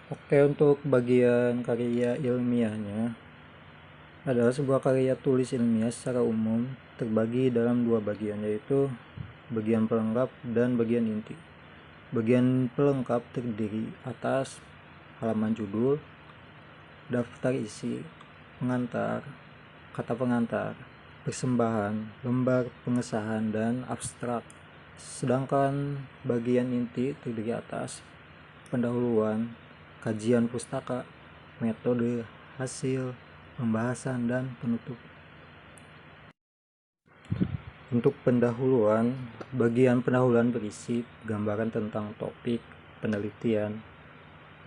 Oke, untuk bagian karya ilmiahnya adalah sebuah karya tulis ilmiah secara umum terbagi dalam dua bagian, yaitu bagian pelengkap dan bagian inti. Bagian pelengkap terdiri atas halaman judul, daftar isi, pengantar, kata pengantar, persembahan, lembar pengesahan, dan abstrak. Sedangkan bagian inti terdiri atas pendahuluan, kajian pustaka, metode, hasil, pembahasan, dan penutup. Untuk pendahuluan, bagian pendahuluan berisi gambaran tentang topik penelitian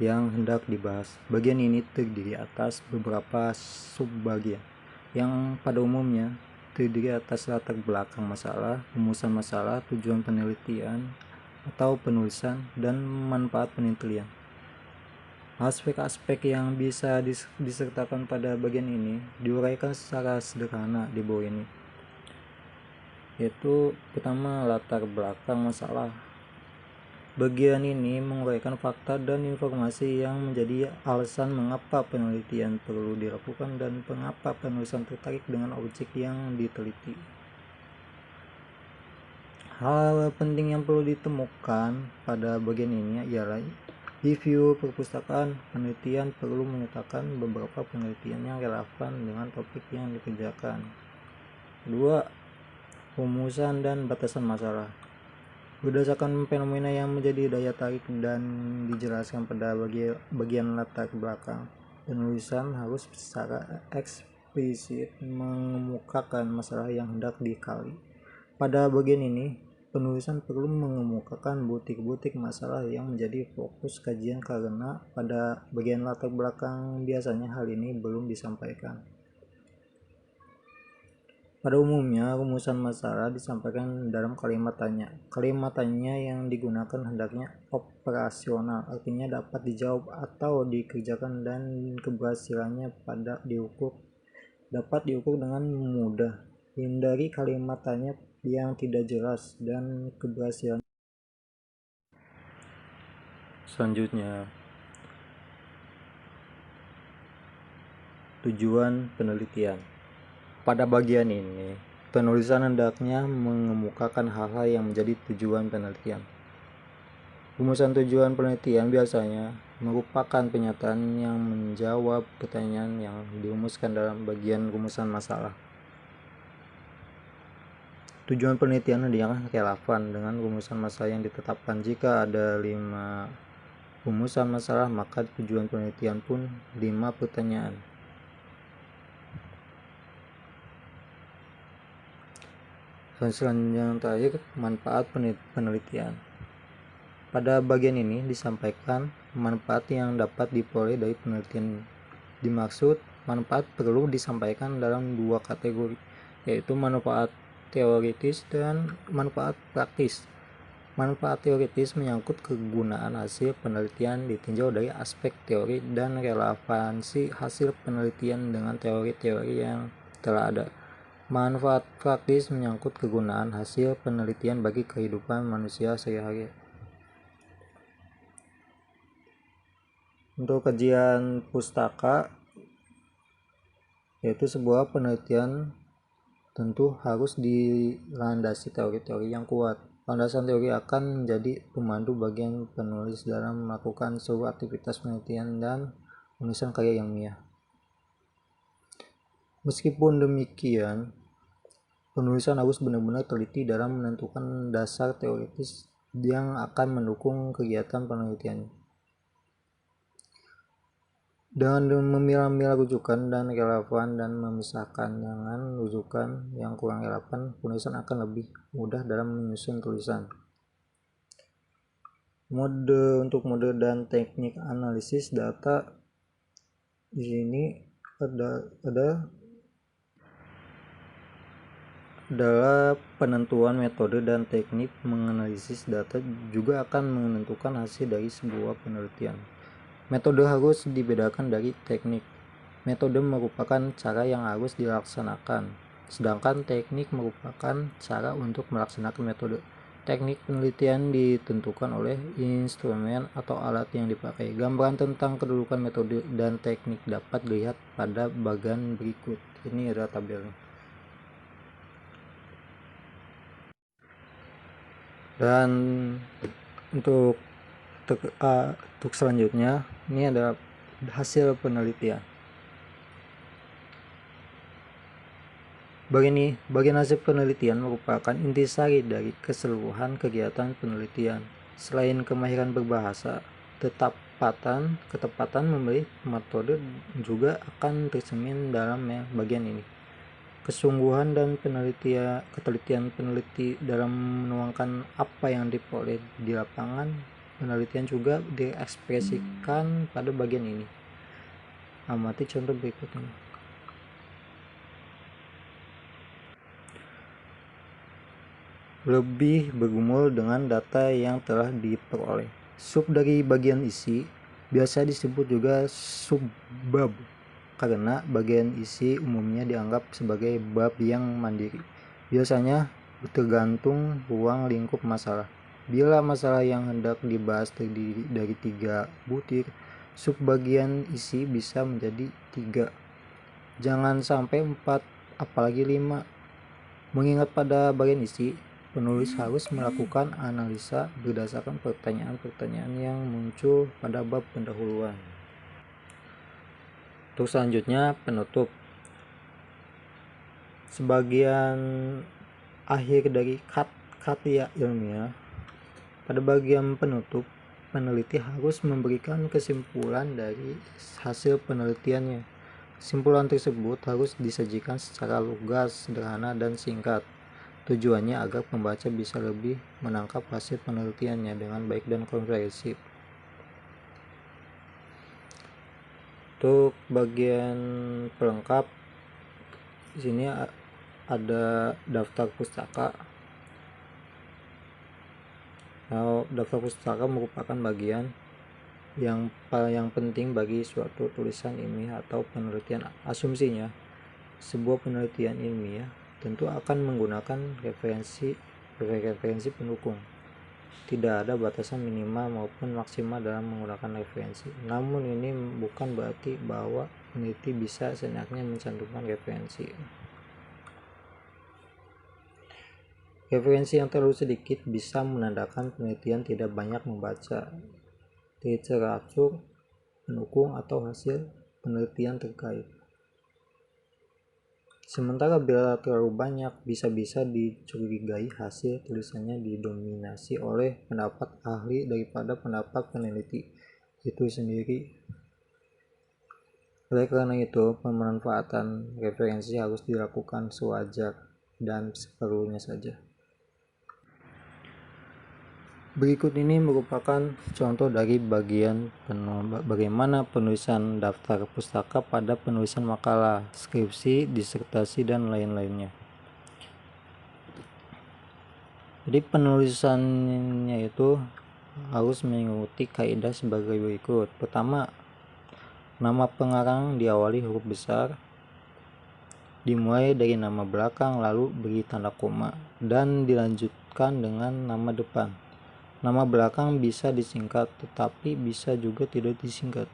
yang hendak dibahas. Bagian ini terdiri atas beberapa subbagian yang pada umumnya terdiri atas latar belakang masalah, rumusan masalah, tujuan penelitian atau penulisan, dan manfaat penelitian. Aspek-aspek yang bisa disertakan pada bagian ini diuraikan secara sederhana di bawah ini, yaitu pertama, latar belakang masalah. Bagian ini menguraikan fakta dan informasi yang menjadi alasan mengapa penelitian perlu dilakukan dan mengapa penulisan tertarik dengan objek yang diteliti. Hal penting yang perlu ditemukan pada bagian ini ialah review perpustakaan. Penelitian perlu menyatakan beberapa penelitian yang relevan dengan topik yang dikerjakan. Kedua, rumusan dan batasan masalah. Berdasarkan fenomena yang menjadi daya tarik dan dijelaskan pada bagian latar belakang, penulisan harus secara eksplisit mengemukakan masalah yang hendak dikali. Pada bagian ini, penulisan perlu mengemukakan butir-butir masalah yang menjadi fokus kajian, karena pada bagian latar belakang biasanya hal ini belum disampaikan. Pada umumnya, rumusan masalah disampaikan dalam kalimat tanya. Kalimat tanya yang digunakan hendaknya operasional, artinya dapat dijawab atau dikerjakan, dan keberhasilannya dapat diukur dengan mudah. Hindari kalimat tanya yang tidak jelas dan keberhasilan. Selanjutnya, tujuan penelitian. Pada bagian ini, penulisan hendaknya mengemukakan hal-hal yang menjadi tujuan penelitian. Rumusan tujuan penelitian biasanya merupakan pernyataan yang menjawab pertanyaan yang dirumuskan dalam bagian rumusan masalah. Tujuan penelitian adalah relevan dengan rumusan masalah yang ditetapkan. Jika ada 5 rumusan masalah, maka tujuan penelitian pun 5 pertanyaan. Selanjutnya, yang terakhir, manfaat penelitian. Pada bagian ini disampaikan manfaat yang dapat diperoleh dari penelitian. Dimaksud manfaat perlu disampaikan dalam 2 kategori, yaitu manfaat teoritis dan manfaat praktis. Manfaat teoritis menyangkut kegunaan hasil penelitian ditinjau dari aspek teori dan relevansi hasil penelitian dengan teori-teori yang telah ada. Manfaat praktis menyangkut kegunaan hasil penelitian bagi kehidupan manusia sehari-hari. Untuk kajian pustaka, yaitu sebuah penelitian tentu harus dilandasi teori-teori yang kuat. Landasan teori akan menjadi pemandu bagian penulis dalam melakukan seluruh aktivitas penelitian dan penulisan karya ilmiah. Meskipun demikian, penulisan harus benar-benar teliti dalam menentukan dasar teoritis yang akan mendukung kegiatan penelitian. Dengan memilah-milah rujukan dan relevan dan memisahkan dengan rujukan yang kurang relevan, penulisan akan lebih mudah dalam menyusun tulisan. Untuk mode dan teknik analisis data, di sini adalah penentuan metode dan teknik menganalisis data juga akan menentukan hasil dari sebuah penelitian. Metode harus dibedakan dari teknik. Metode merupakan cara yang harus dilaksanakan, sedangkan teknik merupakan cara untuk melaksanakan metode. Teknik penelitian ditentukan oleh instrumen atau alat yang dipakai. Gambaran tentang kedudukan metode dan teknik dapat dilihat pada bagian berikut. Ini adalah tabelnya. Dan untuk selanjutnya, ini adalah hasil penelitian. Bagian hasil penelitian merupakan intisari dari keseluruhan kegiatan penelitian. Selain kemahiran berbahasa, ketepatan memilih metode juga akan tercermin dalam bagian ini. Kesungguhan dan ketelitian peneliti dalam menuangkan apa yang diperoleh di lapangan penelitian juga diekspresikan pada bagian ini. Amati contoh berikut ini. Lebih bergumul dengan data yang telah diperoleh. Sub dari bagian isi biasa disebut juga subbab karena bagian isi umumnya dianggap sebagai bab yang mandiri. Biasanya tergantung ruang lingkup masalah. Bila masalah yang hendak dibahas terdiri dari 3 butir, subbagian isi bisa menjadi 3. Jangan sampai 4, apalagi 5. Mengingat pada bagian isi, penulis harus melakukan analisa berdasarkan pertanyaan-pertanyaan yang muncul pada bab pendahuluan. Terus selanjutnya penutup. Sebagian akhir dari karya ilmiah, pada bagian penutup, peneliti harus memberikan kesimpulan dari hasil penelitiannya. Kesimpulan tersebut harus disajikan secara lugas, sederhana, dan singkat. Tujuannya agar pembaca bisa lebih menangkap hasil penelitiannya dengan baik dan komprehensif. Untuk bagian pelengkap, di sini ada daftar pustaka. Nah, daftar pustaka merupakan bagian yang penting bagi suatu tulisan ilmiah atau penelitian. Asumsinya, sebuah penelitian ilmiah tentu akan menggunakan referensi pendukung. Tidak ada batasan minimal maupun maksimal dalam menggunakan referensi. Namun ini bukan berarti bahwa peneliti bisa seenaknya mencantumkan referensi. Referensi yang terlalu sedikit bisa menandakan penelitian tidak banyak membaca literatur pendukung atau hasil penelitian terkait. Sementara bila terlalu banyak, bisa-bisa dicurigai hasil tulisannya didominasi oleh pendapat ahli daripada pendapat peneliti itu sendiri. Oleh karena itu, pemanfaatan referensi harus dilakukan sewajar dan seperlunya saja. Berikut ini merupakan contoh dari bagaimana penulisan daftar pustaka pada penulisan makalah, skripsi, disertasi, dan lain-lainnya. Jadi penulisannya itu harus mengikuti kaidah sebagai berikut. Pertama, nama pengarang diawali huruf besar, dimulai dari nama belakang lalu beri tanda koma, dan dilanjutkan dengan nama depan. Nama belakang bisa disingkat tetapi bisa juga tidak disingkat.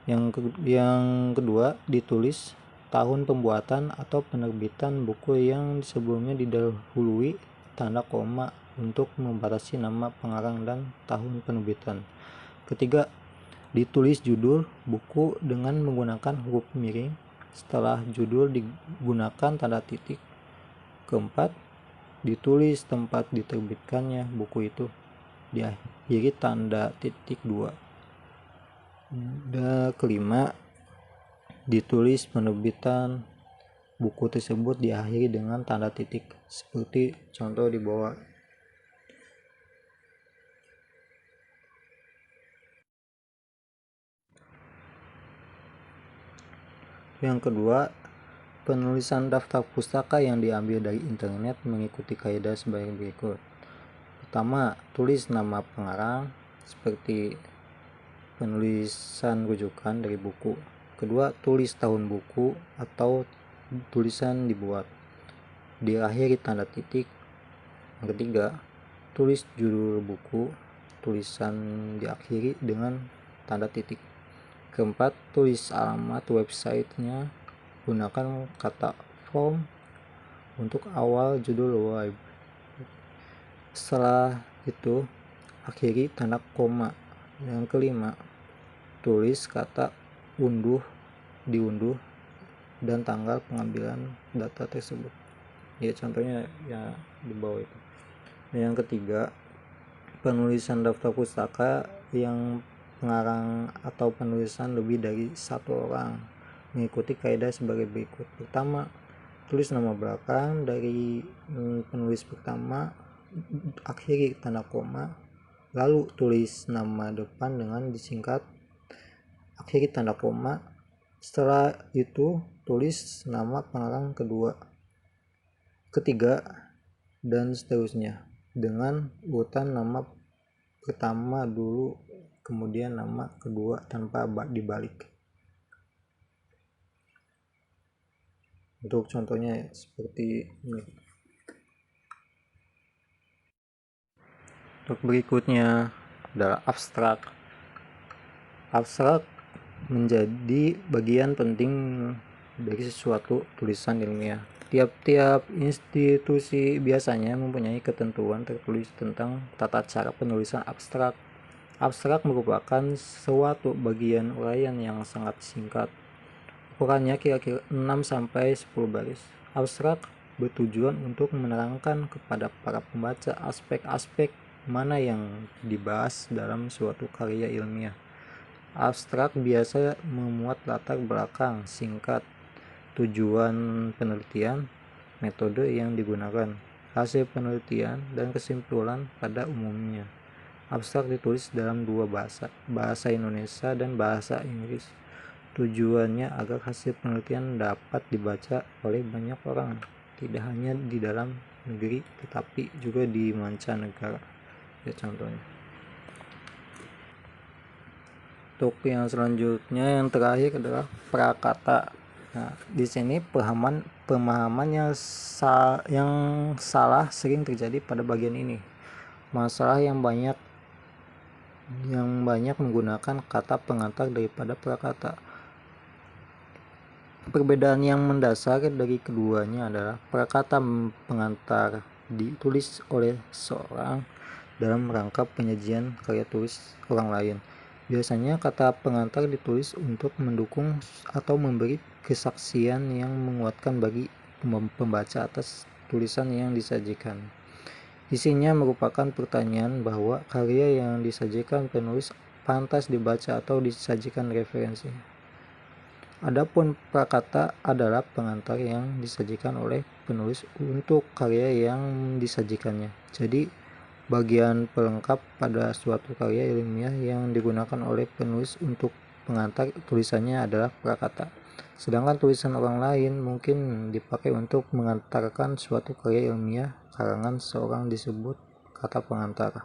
Yang kedua, ditulis tahun pembuatan atau penerbitan buku yang sebelumnya didahului tanda koma untuk membatasi nama pengarang dan tahun penerbitan. Ketiga, ditulis judul buku dengan menggunakan huruf miring. Setelah judul digunakan tanda titik. Keempat, ditulis tempat diterbitkannya buku itu, diakhiri tanda titik 2. Dan kelima, ditulis penerbitan buku tersebut diakhiri dengan tanda titik seperti contoh di bawah. Yang kedua, penulisan daftar pustaka yang diambil dari internet mengikuti kaidah sebagai berikut. Pertama, tulis nama pengarang seperti penulisan rujukan dari buku. Kedua, tulis tahun buku atau tulisan dibuat. Diakhiri tanda titik. Yang ketiga, tulis judul buku, tulisan diakhiri dengan tanda titik. Keempat, tulis alamat websitenya, gunakan kata from untuk awal judul web. Setelah itu, akhiri tanda koma. Yang kelima, tulis kata diunduh dan tanggal pengambilan data tersebut. Ya contohnya ya di bawah itu. Yang ketiga, penulisan daftar pustaka yang pengarang atau penulisan lebih dari satu orang mengikuti kaidah sebagai berikut. Pertama, tulis nama belakang dari penulis pertama, akhiri tanda koma, lalu tulis nama depan dengan disingkat, akhiri tanda koma. Setelah itu tulis nama pengarang kedua, ketiga, dan seterusnya dengan urutan nama pertama dulu, kemudian nama kedua tanpa dibalik. Untuk contohnya seperti ini. Untuk berikutnya adalah abstrak. Abstrak menjadi bagian penting dari sesuatu tulisan ilmiah. Tiap-tiap institusi biasanya mempunyai ketentuan tertulis tentang tata cara penulisan abstrak. Abstrak merupakan suatu bagian uraian yang sangat singkat. Ukurannya kira-kira 6-10 baris. Abstrak bertujuan untuk menerangkan kepada para pembaca aspek-aspek mana yang dibahas dalam suatu karya ilmiah. Abstrak biasa memuat latar belakang singkat, tujuan penelitian, metode yang digunakan, hasil penelitian, dan kesimpulan pada umumnya. Abstrak ditulis dalam dua bahasa, bahasa Indonesia dan bahasa Inggris. Tujuannya agar hasil penelitian dapat dibaca oleh banyak orang, tidak hanya di dalam negeri tetapi juga di mancanegara. Ya contohnya. Untuk yang selanjutnya, yang terakhir adalah prakata. Nah, di sini pemahaman yang salah sering terjadi pada bagian ini. Masalah yang banyak menggunakan kata pengantar daripada prakata. Perbedaan yang mendasar dari keduanya adalah prakata pengantar ditulis oleh seorang dalam rangka penyajian karya tulis orang lain. Biasanya kata pengantar ditulis untuk mendukung atau memberi kesaksian yang menguatkan bagi pembaca atas tulisan yang disajikan. Isinya merupakan pertanyaan bahwa karya yang disajikan penulis pantas dibaca atau disajikan referensi. Adapun prakata adalah pengantar yang disajikan oleh penulis untuk karya yang disajikannya. Jadi bagian pelengkap pada suatu karya ilmiah yang digunakan oleh penulis untuk pengantar tulisannya adalah prakata. Sedangkan tulisan orang lain mungkin dipakai untuk mengantarkan suatu karya ilmiah karangan seorang disebut kata pengantar.